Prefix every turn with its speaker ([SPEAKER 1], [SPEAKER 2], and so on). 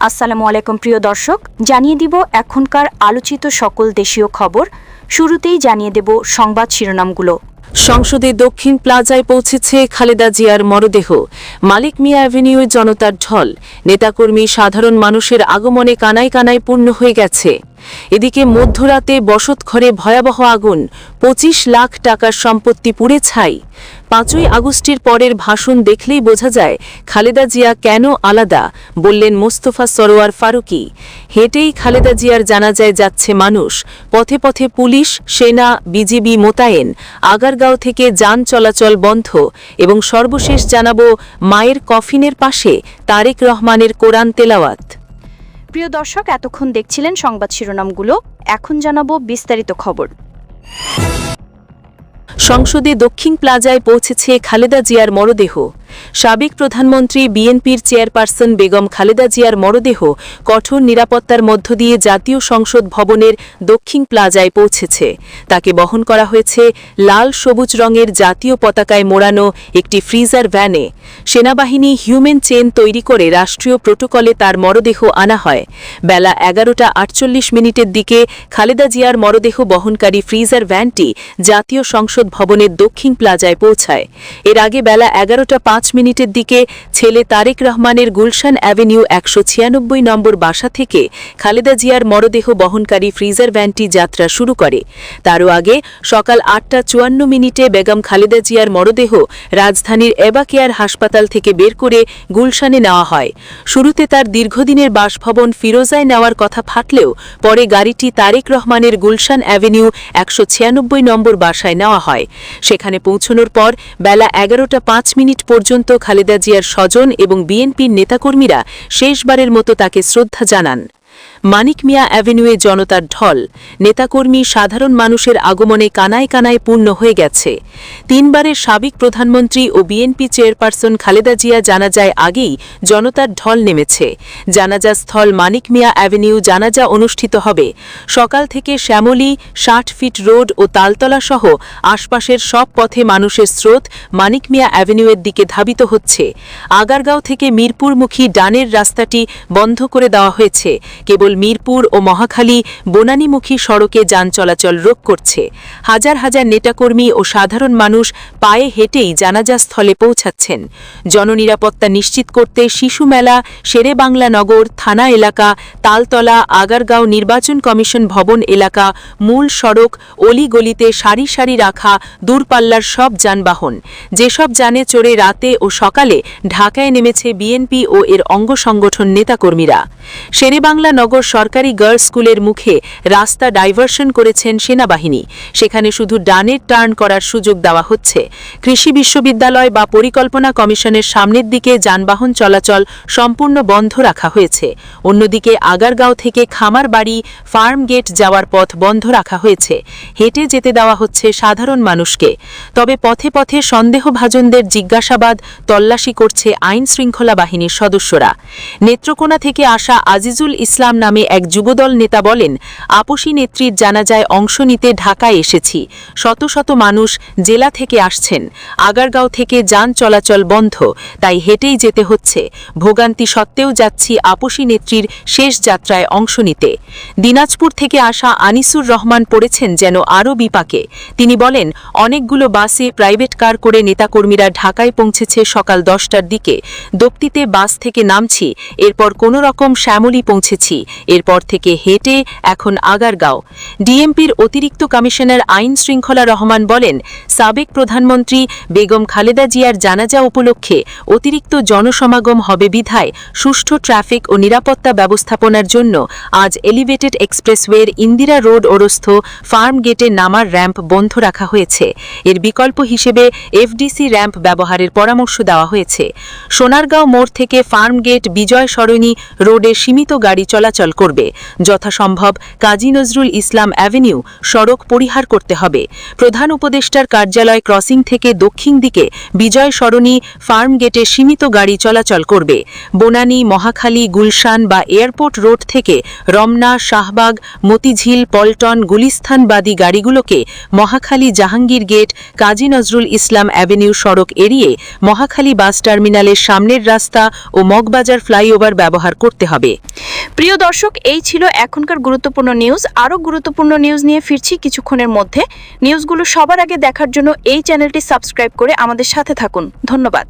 [SPEAKER 1] আসসালামু আলাইকুম প্রিয় দর্শক, জানিয়ে দিব এখনকার আলোচিত সকল দেশীয় খবর। শুরুতেই জানিয়ে দেব সংবাদ শিরোনামগুলো।
[SPEAKER 2] সংসদে দক্ষিণ প্লাজায় পৌঁছেছে খালেদা জিয়ার মরদেহ। মালিক মিয়া অ্যাভিনিউয়ে জনতার ঢল, নেতাকর্মী সাধারণ মানুষের আগমনে কানায় কানায় পূর্ণ হয়ে গেছে। এদিকে মধ্যরাতে বসতঘরে ভয়াবহ আগুন, ২৫ লাখ টাকার সম্পত্তি পুড়ে ছাই। ৫ই আগস্টের পরের ভাষণ দেখলেই বোঝা যায় খালেদা জিয়া কেন আলাদা, বললেন মোস্তফা সরোয়ার ফারুকী। হেঁটেই খালেদা জিয়ার জানাজায় যাচ্ছে মানুষ, পথে পথে পুলিশ, সেনা, বিজিবি মোতায়েন। আগারগাঁও থেকে যান চলাচল বন্ধ। এবং সর্বশেষ জানাবো মায়ের কফিনের পাশে তারেক রহমানের কোরআন তেলাওয়াত।
[SPEAKER 1] প্রিয় দর্শক, এতক্ষণ দেখছিলেন সংবাদ শিরোনামগুলো, এখন জানাবো বিস্তারিত খবর।
[SPEAKER 2] সংসদে দক্ষিণ প্লাজায় পৌঁছেছে খালেদা জিয়ার মরদেহ। সাবেক প্রধানমন্ত্রী বিএনপির চেয়ারপারসন বেগম খালেদা জিয়ার মরদেহ কঠোর নিরাপত্তার মধ্য দিয়ে জাতীয় সংসদ ভবনের দক্ষিণ প্লাজায় পৌঁছেছে। তাকে বহন করা হয়েছে লাল সবুজ রঙের জাতীয় পতাকায় মোড়ানো একটি ফ্রিজার ভ্যানে। সেনাবাহিনী হিউম্যান চেইন তৈরি করে রাষ্ট্রীয় প্রোটোকলে তার মরদেহ আনা হয়। বেলা ১১:৪৮ দিকে খালেদা জিয়ার মরদেহ বহনকারী ফ্রিজার ভ্যানটি জাতীয় সংসদ ভবনের দক্ষিণ প্লাজায় পৌঁছায়। এর আগে বেলা ১১:০৫ দিকে ছেলে তারেক রহমানের গুলশান অ্যাভিনিউ ১৯৬ নম্বর বাসা থেকে খালেদা জিয়ার মরদেহ বহনকারী ফ্রিজার ভ্যানটি যাত্রা শুরু করে। তারও আগে সকাল ৮:৫৪ বেগম খালেদা জিয়ার মরদেহ রাজধানীর এবা কেয়ার হাসপাতাল থেকে বের করে গুলশানে নেওয়া হয়। শুরুতে তার দীর্ঘদিনের বাসভবন ফিরোজায় নেওয়ার কথা থাকলেও পরে গাড়িটি তারেক রহমানের গুলশান অ্যাভিনিউ ১৯৬ নম্বর বাসায় নেওয়া হয়। সেখানে পৌঁছানোর পর বেলা ১১:০৫ পর্যন্ত খালেদা জিয়ার স্বজন এবং বিএনপির নেতাকর্মীরা শেষবারের মতো তাকে শ্রদ্ধা জানান। মানিক মিয়া অ্যাভিনিউয়ে জনতার ঢল, নেতাকর্মী সাধারণ মানুষের আগমনে কানায় কানায় পূর্ণ হয়ে গেছে। ৩ বারের সাবেক প্রধানমন্ত্রী ও বিএনপি চেয়ারপারসন খালেদা জিয়া জানাজায় আগেই জনতার ঢল নেমেছে। জানাজা স্থল মানিক মিয়া অ্যাভিনিউ জানাজা অনুষ্ঠিত হবে। সকাল থেকে শ্যামলী, ৬০ ফিট রোড ও তালতলা সহ আশপাশের সব পথে মানুষের স্রোত মানিক মিয়া অ্যাভিনিউয়ের দিকে ধাবিত হচ্ছে। আগারগাঁও থেকে মিরপুরমুখী ডানের রাস্তাটি বন্ধ করে দেওয়া হয়েছে। কেবল মিরপুর ও মহাখালী বনানীমুখী সড়কে যান চলাচল রোধ করছে। হাজার হাজার নেতাকর্মী ও সাধারণ মানুষ পায়ে হেঁটেই জানাজা স্থলে পৌঁছাচ্ছেন। জননিরাপত্তা নিশ্চিত করতে শিশু মেলা, শেরেবাংলা নগর, থানা এলাকা, তালতলা, আগারগাঁও নির্বাচন কমিশন ভবন এলাকা, মূল সড়ক, অলিগলিতে সারি সারি রাখা দূরপাল্লার সব যানবাহন। যেসব যানে চড়ে রাতে ও সকালে ঢাকায় নেমেছে বিএনপি ও এর অঙ্গ সংগঠন নেতাকর্মীরা। শেরেবাংলা নগর সরকারি গার্লস স্কুলের মুখে রাস্তা ডাইভার্সন করেছেন সেনাবাহিনী। সেখানে শুধু ডানের টার্ন করার সুযোগ দেওয়া হচ্ছে। কৃষি বিশ্ববিদ্যালয় বা পরিকল্পনা কমিশনের সামনের দিকে যানবাহন চলাচল সম্পূর্ণ বন্ধ রাখা হয়েছে। অন্যদিকে আগারগাঁও থেকে খামার বাড়ি, ফার্ম গেট যাওয়ার পথ বন্ধ রাখা হয়েছে। হেঁটে যেতে দেওয়া হচ্ছে সাধারণ মানুষকে। তবে পথে পথে সন্দেহভাজনদের জিজ্ঞাসাবাদ, তল্লাশি করছে আইন শৃঙ্খলা বাহিনীর সদস্যরা। নেত্রকোনা থেকে আসা আজিজুল ইসলাম নামে এক যুবদল নেতা বলেন, আপসী নেত্রীর জানাজায় অংশ নিতে ঢাকায় এসেছি। শত শত মানুষ জেলা থেকে আসছেন। আগারগাঁও থেকে যান চলাচল বন্ধ, তাই হেঁটেই যেতে হচ্ছে। ভোগান্তি সত্ত্বেও যাচ্ছি আপসী নেত্রীর শেষ যাত্রায় অংশ নিতে। দিনাজপুর থেকে আসা আনিসুর রহমান পড়েছেন যেন আরও বিপাকে। তিনি বলেন, অনেকগুলো বাসে, প্রাইভেট কার করে নেতাকর্মীরা ঢাকায় পৌঁছেছে সকাল 10টার দিকে। দপ্তিতে বাস থেকে নামছি, এরপর কোনো রকম শ্যামলী পৌঁছেছি, এরপর থেকে হেঁটে এখন আগারগাঁও। ডিএমপির অতিরিক্ত কমিশনার আইন শৃঙ্খলা রহমান বলেন, সাবেক প্রধানমন্ত্রী বেগম খালেদা জিয়ার জানাজা উপলক্ষে অতিরিক্ত জনসমাগম হবে বিধায় সুষ্ঠু ট্রাফিক ও নিরাপত্তা ব্যবস্থাপনার জন্য আজ এলিভেটেড এক্সপ্রেসওয়ের ইন্দিরা রোড ওরস্থ ফার্ম গেটে নামার র্যাম্প বন্ধ রাখা হয়েছে। এর বিকল্প হিসেবে এফডিসি র্যাম্প ব্যবহারের পরামর্শ দেওয়া হয়েছে। সোনারগাঁও মোড় থেকে ফার্ম গেট, বিজয় সরণি রোডে সীমিত গাড়ি চলাচল চলাচল করবে। যথাসম্ভব কাজী নজরুল ইসলাম অ্যাভিনিউ সড়ক পরিহার করতে হবে। প্রধান উপদেষ্টার কার্যালয় ক্রসিং থেকে দক্ষিণ দিকে বিজয় সরণি ফার্ম গেটে সীমিত গাড়ি চলাচল করবে। বনানী, মহাখালী, গুলশান বা এয়ারপোর্ট রোড থেকে রমনা, শাহবাগ, মতিঝিল, পল্টন, গুলিস্তানবাদী গাড়িগুলোকে মহাখালী, জাহাঙ্গীর গেট, কাজী নজরুল ইসলাম অ্যাভিনিউ সড়ক এড়িয়ে মহাখালী বাস টার্মিনালের সামনের রাস্তা ও মগবাজার ফ্লাইওভার ব্যবহার করতে হবে।
[SPEAKER 1] প্রিয় দর্শক, এই ছিল এখনকার গুরুত্বপূর্ণ নিউজ। আরও গুরুত্বপূর্ণ নিউজ নিয়ে ফিরছি কিছুক্ষণের মধ্যে। নিউজগুলো সবার আগে দেখার জন্য এই চ্যানেলটি সাবস্ক্রাইব করে আমাদের সাথে থাকুন। ধন্যবাদ।